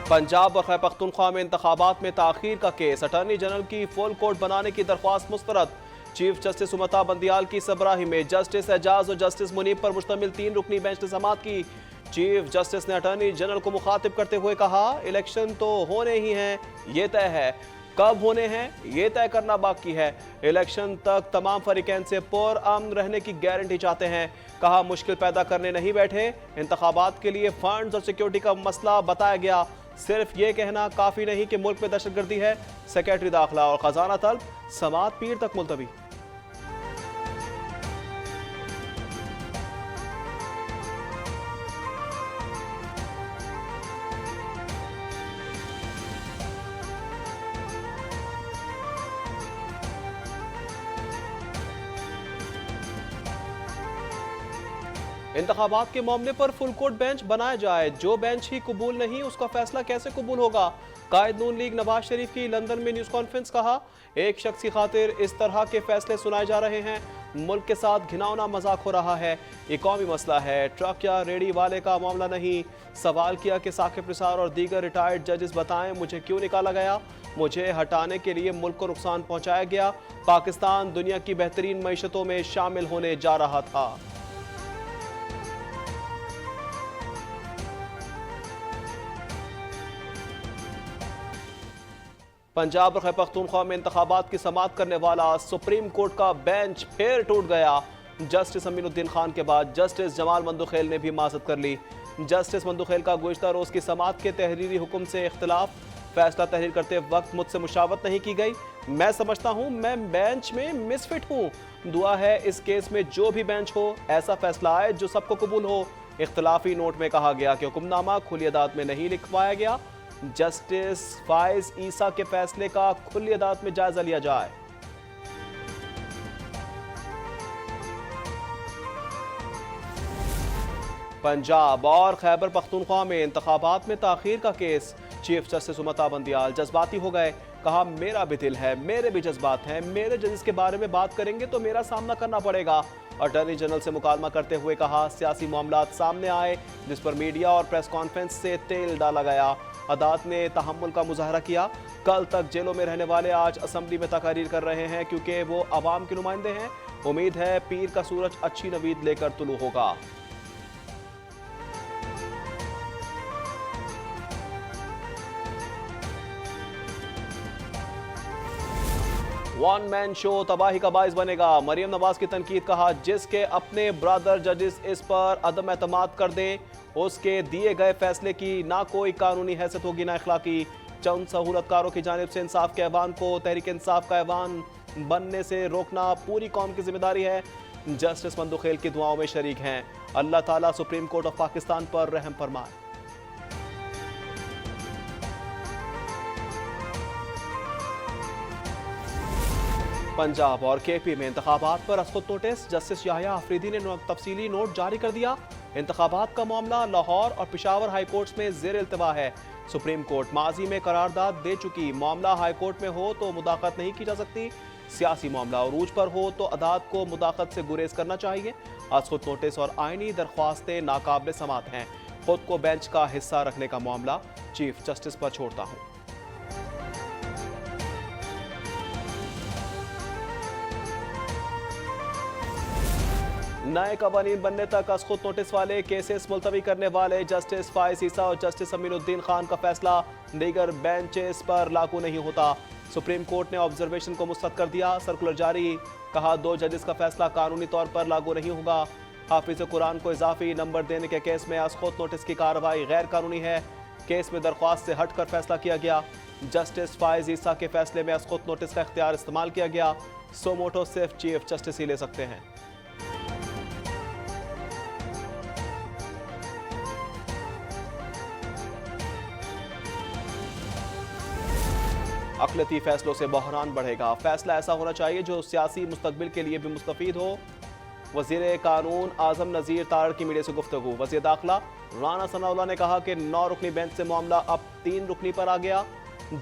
पंजाब और खैबर पख्तूनख्वा में इंतखाबात में ताखीर का केस, अटॉर्नी जनरल की फुल कोर्ट बनाने की दरख्वास्त मुस्तरद। चीफ जस्टिस उमता बंदियाल की सरबराही में जस्टिस एजाज और जस्टिस मुनीब पर मुश्तमिल 3 रुकनी बेंच ने समाअत की। चीफ जस्टिस ने अटॉर्नी जनरल को मुखातिब करते हुए कहा, इलेक्शन तो होने ही हैं, ये तय है, कब होने हैं ये तय करना बाकी है। इलेक्शन तक तमाम फरीकैन से पुरअमन रहने की गारंटी चाहते हैं। कहा, मुश्किल पैदा करने नहीं बैठे, इंतखाबात के लिए फंड्स और सिक्योरिटी का मसला बताया गया। सिर्फ ये कहना काफी नहीं कि मुल्क में दहशतगर्दी है। सेक्रेटरी दाखिला और खजाना तलब, समाअत पीर तक मुलतवी। इंतखाबात के मामले पर फुल कोर्ट बेंच बनाया जाए, जो बेंच ही कबूल नहीं उसका फैसला कैसे कबूल होगा। कायद नून लीग नवाज शरीफ की लंदन में न्यूज़ कॉन्फ्रेंस। कहा, एक शख्स की खातिर इस तरह के फैसले सुनाए जा रहे हैं, मुल्क के साथ घिनौना मजाक हो रहा है। ये कौमी मसला है, ट्रक या रेडी वाले का मामला नहीं। सवाल किया कि साकिब निसार और दीगर रिटायर्ड जजेस बताएं, मुझे क्यों निकाला गया, मुझे हटाने के लिए मुल्क को नुकसान पहुंचाया गया। पाकिस्तान दुनिया की बेहतरीन मईशतों में शामिल होने जा रहा था। पंजाब और खैबर पख्तूनख्वा में इंतखाबात की समाअत करने वाला सुप्रीम कोर्ट का बेंच फिर टूट गया। जस्टिस अमीनुद्दीन खान के बाद जस्टिस जमाल मंदुखेल ने भी माजरत कर ली। जस्टिस मंदुखेल का गुज़िश्ता रोज़ की समाअत के तहरीरी हुक्म से इख्तिलाफ, फैसला तहरीर करते वक्त मुझसे मुशावरत नहीं की गई। मैं समझता हूँ मैं बेंच में मिसफिट हूँ। दुआ है इस केस में जो भी बेंच हो ऐसा फैसला आए जो सबको कबूल हो। इख्तिलाफी नोट में कहा गया कि हुक्मनामा खुली अदालत में नहीं लिखवाया गया। जस्टिस फाइज ईसा के फैसले का खुली अदालत में जायजा लिया जाए। पंजाब और खैबर पख्तूनख्वा में इंतखाबात में ताखीर का केस, चीफ जस्टिस उमता बंदियाल जज्बाती हो गए। कहा, मेरा भी दिल है, मेरे भी जज्बात हैं, मेरे जजेस के बारे में बात करेंगे तो मेरा सामना करना पड़ेगा। अटॉर्नी जनरल से मुकालमा करते हुए कहा, सियासी मामलात सामने आए जिस पर मीडिया और प्रेस कॉन्फ्रेंस से तेल डाला गया। अदालत ने तहम्मुल का मुजाहरा किया। कल तक जेलों में रहने वाले आज असम्बली में तकारीर कर रहे हैं क्योंकि वो अवाम के नुमाइंदे हैं। उम्मीद है पीर का सूरज अच्छी नवीद लेकर तुलू होगा। वन मैन शो तबाही का बाइस बनेगा, मरियम नवाज की तनकीद। कहा, जिसके अपने ब्रदर जजेस इस पर अदम एतमाद कर दें, उसके दिए गए फैसले की ना कोई कानूनी हैसियत होगी ना इखलाकी। चंद सहूलतकारों की जानिब से इंसाफ के ऐवान को तहरीक इंसाफ का ऐवान बनने से रोकना पूरी कौम की जिम्मेदारी है। जस्टिस मंदुखेल की दुआओं में शरीक हैं। अल्लाह ताला सुप्रीम कोर्ट ऑफ पाकिस्तान पर रहम फरमाए। पंजाब और केपी में इंतखाबात पर असखुद नोटिस, जस्टिस याहिया आफरीदी ने तफसीली नोट जारी कर दिया। इंतखाबात का मामला लाहौर और पेशावर हाई कोर्ट्स में जेर इल्तवा है। सुप्रीम कोर्ट माजी में करारदाद दे चुकी, मामला हाई कोर्ट में हो तो मुदाखलत नहीं की जा सकती। सियासी मामला उरूज पर हो तो अदालत को मुदाखलत से गुरेज करना चाहिए। असखुद नोटिस और आईनी दरख्वास्तें नाकाबिल समात हैं। खुद को बेंच का हिस्सा रखने का मामला चीफ जस्टिस पर छोड़ता हूँ। नए कवानीन बनने तक असखुद नोटिस वाले केसेस मुलतवी करने वाले जस्टिस फाइज ईसा और जस्टिस अमीनुद्दीन खान का फैसला दीगर बेंचेस पर लागू नहीं होता। सुप्रीम कोर्ट ने ऑब्जर्वेशन को मुस्तरद कर दिया, सर्कुलर जारी। कहा, 2 जजेस का फैसला कानूनी तौर पर लागू नहीं होगा। हाफिज कुरान को इजाफी नंबर देने के केस में असखुद नोटिस की कार्रवाई गैर कानूनी है। केस में दरख्वास्त से हटकर फैसला किया गया। जस्टिस फाइज ईसा के फैसले में असखुद नोटिस का इख्तियार इस्तेमाल किया गया। सो मोटो सिर्फ चीफ जस्टिस ही ले सकते हैं। अक़लियती फैसलों से बहरान बढ़ेगा, फैसला ऐसा होना चाहिए जो सियासी मुस्तकबिल के लिए भी मुस्तफीद हो। वज़ीर कानून आज़म नज़ीर तार की मीडिया से गुफ्तगू। वज़ीर दाखिला राना सनाउल्लाह ने कहा कि 9 रुकनी बेंच से मामला अब 3 रुकनी पर आ गया।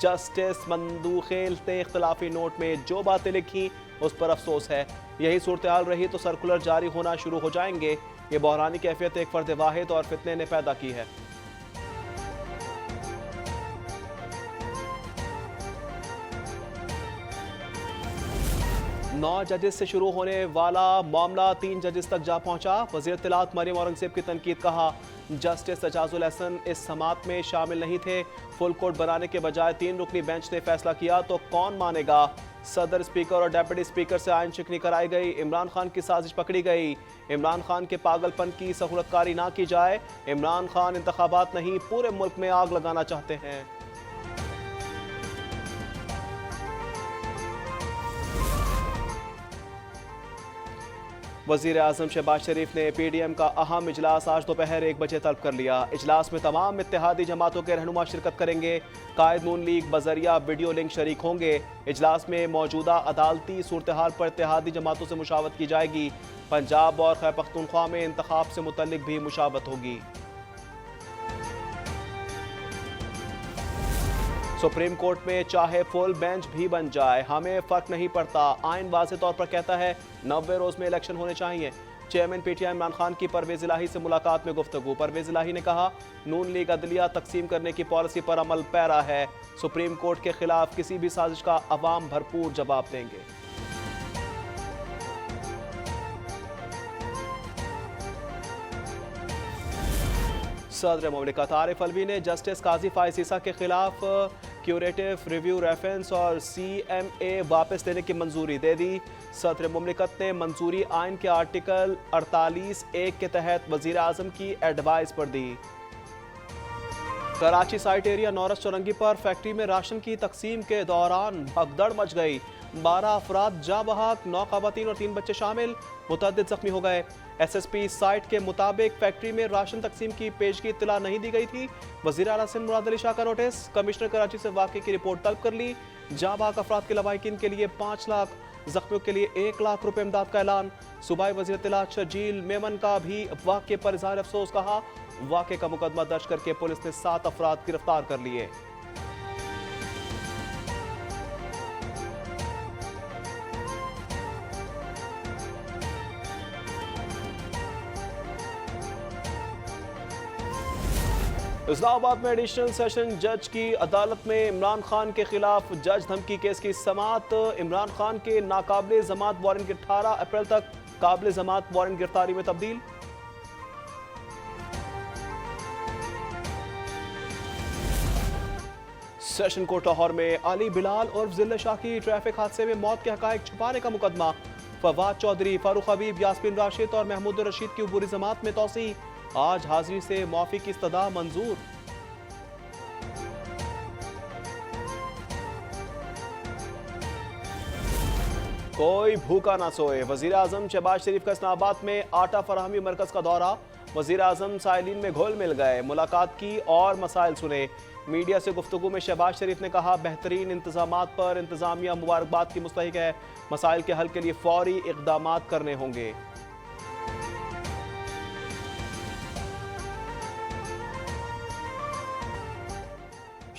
जस्टिस मंदुखेल ने इख्तिलाफी नोट में जो बातें लिखी उस पर अफसोस है। यही सूरत हाल रही तो सर्कुलर जारी होना शुरू हो जाएंगे। ये बहरानी कैफियत एक फ़र्द वाहिद और फितने ने पैदा की है। 9 जजेस से शुरू होने वाला मामला 3 जजेस तक जा पहुंचा। वज़ीर इत्तलात मरियम औरंगज़ेब की तनकीद, कहा जस्टिस एजाजुल हसन इस समात में शामिल नहीं थे। फुल कोर्ट बनाने के बजाय 3 रुकनी बेंच ने फैसला किया तो कौन मानेगा। सदर, स्पीकर और डेप्यूटी स्पीकर से आइन शिकनी कराई गई। इमरान खान की साजिश पकड़ी गई। इमरान खान के पागलपन की सहूलतकारी ना की जाए। इमरान खान इंतखाबात नहीं, पूरे मुल्क में आग लगाना चाहते हैं। वज़ीर आज़म शहबाज शरीफ ने PDM का अहम इजलास आज दोपहर 1 बजे तलब कर लिया। इजलास में तमाम इत्तेहादी जमातों के रहनुमा शिरकत करेंगे। कायद नून लीग बजरिया वीडियो लिंक शरीक होंगे। इजलास में मौजूदा अदालती सूरत हाल पर इत्तेहादी जमातों से मुशावरत की जाएगी। पंजाब और खैबर पख्तूनख्वा में इंतखाब से मुतल्लिक भी मुशावरत होगी। सुप्रीम कोर्ट में चाहे फुल बेंच भी बन जाए, हमें फर्क नहीं पड़ता। आइन वाज़े तौर पर कहता है 90 रोज में इलेक्शन होने चाहिए। चेयरमैन PTI इमरान खान की परवेज इलाही से मुलाकात में गुफ्तगू। परवेज इलाही ने कहा नून लीग अदलिया तकसीम करने की पॉलिसी पर अमल पैरा है। सुप्रीम कोर्ट के खिलाफ किसी भी साजिश का अवाम भरपूर जवाब देंगे। सदर मुमलिकत आरिफ अलवी ने जस्टिस काजी फाइज ईसा के खिलाफ क्यूरेटिव रिव्यू रेफरेंस और CMA वापस लेने की मंजूरी दे दी। सदर मुमलिकत ने मंजूरी आइन के आर्टिकल 48(1) के तहत वजीर आजम की एडवाइस पर दी। कराची साइट एरिया नौरस चौरंगी पर फैक्ट्री में राशन की तकसीम के दौरान भगदड़ मच गई। 12 अफराद जा बहक, 9 खवातीन और 3 बच्चे शामिल, मुतअद्दिद जख्मी हो गए। SSP साइट के मुताबिक फैक्ट्री में राशन तकसीम की पेशगी इत्तला नहीं दी गई थी। वज़ीर आला सिंध मुराद अली शाह का नोटिस। कमिश्नर कराची से वाक़े की रिपोर्ट तलब कर ली। जा बहक अफराद के लवाहिकीन के लिए 5 लाख, जख्मियों के लिए 1 लाख रुपए इमदाद का ऐलान। सूबाई वज़ीर इत्तलात शर्जील मेमन का भी वाक़े पर इज़हार अफसोस, कहा वाक़े का मुकदमा दर्ज करके पुलिस ने 7 अफराद गिरफ्तार कर लिए। इस्लामाबाद में एडिशनल सेशन जज की अदालत में इमरान खान के खिलाफ जज धमकी केस की समाअत। इमरान खान के नाकाबिले जमात वारंट 18 अप्रैल तक काबिले जमात वारंट गिरफ्तारी में तब्दील। सेशन कोर्ट लाहौर में अली बिलाल और जिल्ले शाह की ट्रैफिक हादसे में मौत के हकायक छुपाने का मुकदमा। फवाद चौधरी, फारूक हबीब, यास्मीन राशिद और महमूद रशीद की उबूरी जमात में तौसी। आज हाजिरी से माफी की इस्तदा मंजूर। कोई भूखा ना सोए। वजीर आजम शहबाज शरीफ का इस्लामाबाद में आटा फराहमी मरकज का दौरा। वजीर आजम साइलिन में घोल मिल गए, मुलाकात की और मसाइल सुने। मीडिया से गुफ्तगू में शहबाज शरीफ ने कहा बेहतरीन इंतजामात पर इंतजामिया मुबारकबाद की मुस्तहिक है। मसाइल के हल के लिए फौरी इक़दामात करने होंगे।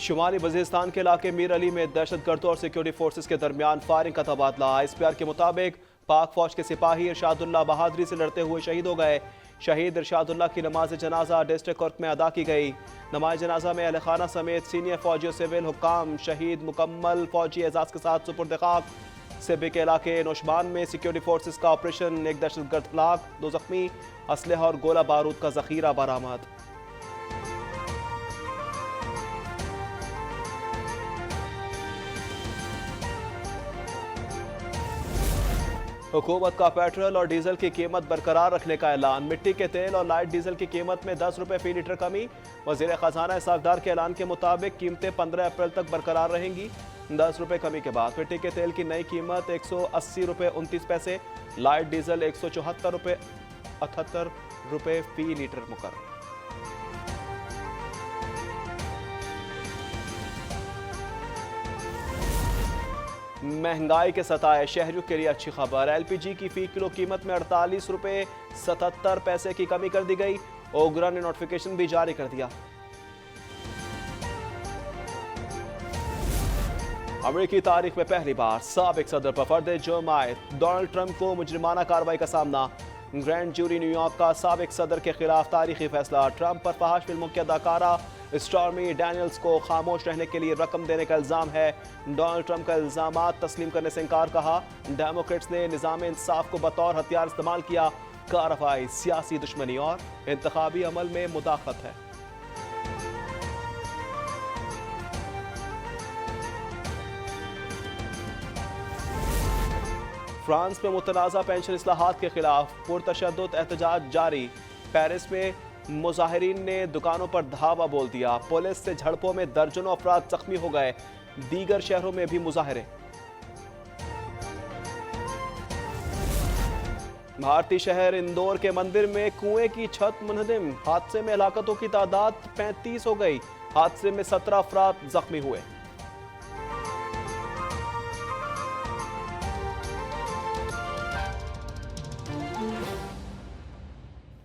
शुमाली वज़ीरिस्तान के इलाके मीर अली में दहशतगर्दों और सिक्योरिटी फोर्सेस के दरमियान फायरिंग का तबादला। ISPR के मुताबिक पाक फौज के सिपाही इरशादुल्लाह बहादुरी से लड़ते हुए शहीद हो गए। शहीद इरशादुल्लाह की नमाज जनाजा डिस्ट्रिक्ट कोर्ट में अदा की गई। नमाज जनाजा में अहल खाना समेत सीनियर फौजी और सिविल हुक्काम शहीद मुकम्मल फौजी एजाज के साथ सुपुर्द खाक। सिब्बी के इलाके नौशबान में सिक्योरिटी फोर्सेस का ऑपरेशन, एक दहशतगर्द हलाक, 2 जख्मी, असलहा और गोला बारूद का जखीरा बरामद। हुकूमत का पेट्रोल और डीजल की कीमत बरकरार रखने का ऐलान। मिट्टी के तेल और लाइट डीजल की कीमत में 10 रुपए फी लीटर कमी। वजीर खजाना इसाकदार के ऐलान के मुताबिक कीमतें 15 अप्रैल तक बरकरार रहेंगी। 10 रुपए कमी के बाद मिट्टी के तेल की नई कीमत 180 रुपए 29 पैसे, लाइट डीजल 174 रुपए 78 रुपए फी लीटर मुकर्रर। महंगाई के सताए शहरियों के लिए अच्छी खबर। LPG की फी किलो कीमत में 48 रुपए 77 पैसे की कमी कर दी गई। ओगरा ने नोटिफिकेशन भी जारी कर दिया। अमेरिकी तारीख में पहली बार साबिक सदर पर फर्द जुर्म आयद डोनाल्ड ट्रंप को मुजरिमाना कार्रवाई का सामना। ग्रैंड जूरी न्यूयॉर्क का साबिक सदर के खिलाफ तारीखी फैसला। ट्रंप पर फहाश फिल्मों की अदाकारा स्टॉर्मी डैनियल्स को खामोश रहने के लिए रकम देने का इल्जाम है। डोनाल्ड ट्रंप का इल्जामात तस्लीम करने से इनकार कहा। डेमोक्रेट्स ने निज़ाम इंसाफ को बतौर हथियार इस्तेमाल किया। कार्रवाई सियासी दुश्मनी और इंतखाबी अमल में मुदाखलत है। फ्रांस में मुतनाज़ा पेंशन इस्लाहात के खिलाफ पुरतशद्दुद एहतजाज जारी। पेरिस में मुजाहिरीन ने दुकानों पर धावा बोल दिया। पुलिस से झड़पों में दर्जनों अफराद जख्मी हो गए। दीगर शहरों में भी मुजाहरे। भारतीय शहर इंदौर के मंदिर में कुएं की छत मुनहदम। हादसे में हलाकतों की तादाद 35 हो गई। हादसे में 17 अफराद जख्मी हुए।